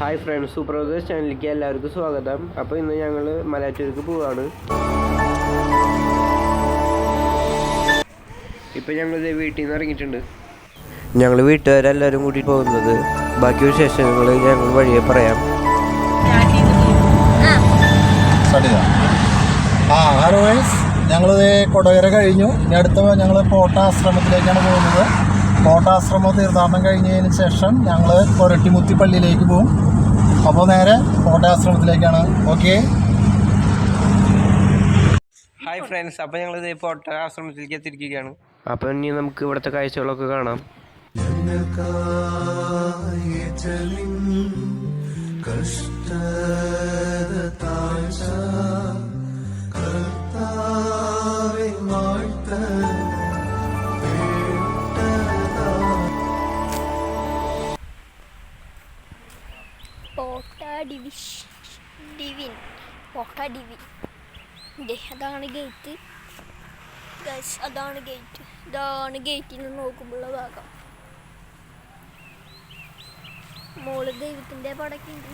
Hi friends, super brothers ചാനലിലേക്ക് എല്ലാവർക്കും സ്വാഗതം. അപ്പോൾ ഇന്ന് ഞങ്ങൾ മലയാറ്റൂർക്ക് പോവാണ്. ഇപ്പോൾ ഞങ്ങളിത് വീട്ടിൽ നിന്ന് ഇറങ്ങിയിട്ടുണ്ട്. ഞങ്ങൾ വീട്ടുകാരെല്ലാവരും കൂടി പോകുന്നത്. ബാക്കി വിശേഷങ്ങൾ ഞങ്ങൾ വഴിയെ പറയാം. ഞങ്ങളിത് കൊടകര കഴിഞ്ഞു. ഇനി അടുത്ത ഞങ്ങൾ കോട്ടാശ്രമത്തിലേക്കാണ് പോകുന്നത്. കോട്ടാശ്രമം തീർത്ഥാടനം കഴിഞ്ഞതിന് ശേഷം ഞങ്ങൾ കൊരട്ടിമുത്തി പള്ളിയിലേക്ക് പോകും. അപ്പോൾ നേരെ കോട്ടാശ്രമത്തിലേക്കാണ്. ഓക്കെ, ഹായ് ഫ്രണ്ട്സ്, അപ്പോൾ ഞങ്ങളിത് കോട്ടാശ്രമത്തിലേക്ക് എത്തിയിരിക്കുകയാണ്. അപ്പോൾ ഇനി നമുക്ക് ഇവിടുത്തെ കാഴ്ചകളൊക്കെ കാണാം. അതാണ് ഗേറ്റ്. അതാണ് ഗേറ്റ്. ഇതാണ് ഗേറ്റിൽ നിന്ന് നോക്കുമ്പോഴുള്ള ഭാഗം. മോള് ദൈവത്തിൻ്റെ പടക്കുണ്ട്.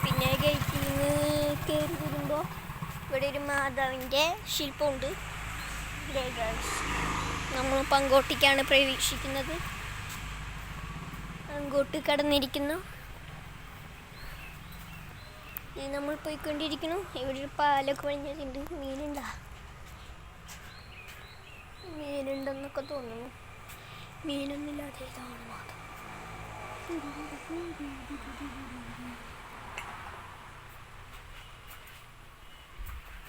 പിന്നെ ഗേറ്റിൽ നിന്ന് കയറി വരുമ്പോൾ ഇവിടെ ഒരു മാതാവിൻ്റെ ശില്പമുണ്ട്. നമ്മൾ അങ്ങോട്ടേക്കാണ് പ്രവേശിക്കുന്നത്. അങ്ങോട്ട് കടന്നിരിക്കുന്നു. നമ്മൾ പോയിക്കൊണ്ടിരിക്കുന്നു. ഇവിടെ ഒരു പാലൊക്കെ പണിഞ്ഞിട്ടുണ്ട്. മീനുണ്ടെന്നൊക്കെ തോന്നുന്നു. മീനൊന്നുമില്ലാതെ ഇതാണ് മാത്രം.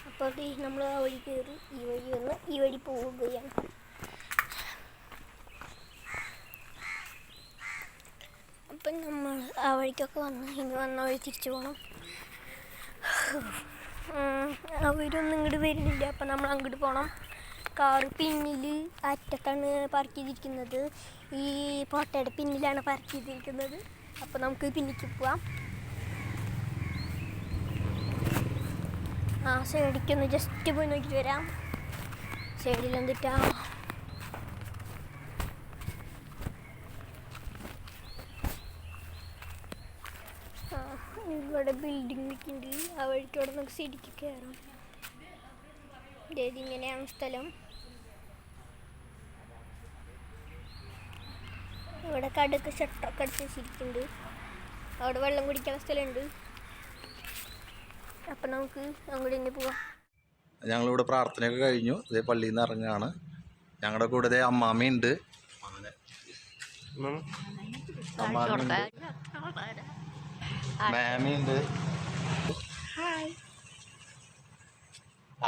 അപ്പോൾ നമ്മൾ ആ വഴി കയറി ഈ വഴി വന്ന് ഈ വഴി പോവുകയാണ്. അപ്പം നമ്മൾ ആ വഴിക്കൊക്കെ വന്ന് ഇനി വന്ന വഴി തിരിച്ചു പോകണം. അവരൊന്നും ഇങ്ങോട്ട് വരുന്നില്ല. അപ്പം നമ്മൾ അങ്ങോട്ട് പോകണം. കാറ് പിന്നിൽ അറ്റത്താണ് പാർക്ക് ചെയ്തിരിക്കുന്നത്. ഈ പോട്ടയുടെ പിന്നിലാണ് പാർക്ക് ചെയ്തിരിക്കുന്നത്. അപ്പോൾ നമുക്ക് പിന്നിക്ക് പോവാം. ആ സൈഡിലേക്കൊന്ന് ജസ്റ്റ് പോയി നോക്കിയിട്ട് വരാം. സൈഡിൽ എന്തിട്ടാ ഇവിടെ ബിൽഡിംഗ് ഒക്കെ ഉണ്ട്. ആ വഴിക്കോടെ നമുക്ക് സിറ്റിക്ക് കയറാം. ഇങ്ങനെയാണ് സ്ഥലം. ഇവിടെ കടക്ക് ഷട്ടറൊക്കെ അടിച്ച് വെച്ചിരിക്കുന്നുണ്ട്. അവിടെ വെള്ളം കുടിക്കാനുള്ള സ്ഥലമുണ്ട്. അപ്പം നമുക്ക് അങ്ങോട്ട് തന്നെ പോവാം. ഞങ്ങളിവിടെ പ്രാർത്ഥനയൊക്കെ കഴിഞ്ഞു. ഇതേ പള്ളിയിൽ നിന്ന് ഇറങ്ങുകയാണ്. ഞങ്ങളുടെ കൂടെ ഇതേ അമ്മാമ്മയുണ്ട്. മാമിയുണ്ട്,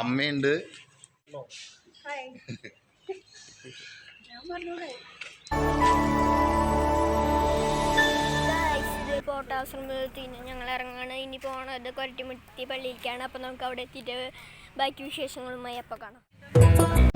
അമ്മയുണ്ട്. കോട്ടാശ്രമത്തിൽ ഞങ്ങൾ ഇറങ്ങാണ്. ഇനി പോകണത് കൊരട്ടിമുത്തി പള്ളിയിലേക്കാണ്. അപ്പം നമുക്ക് അവിടെ എത്തിയിട്ട് ബാക്കി വിശേഷങ്ങളുമായി അപ്പം കാണാം.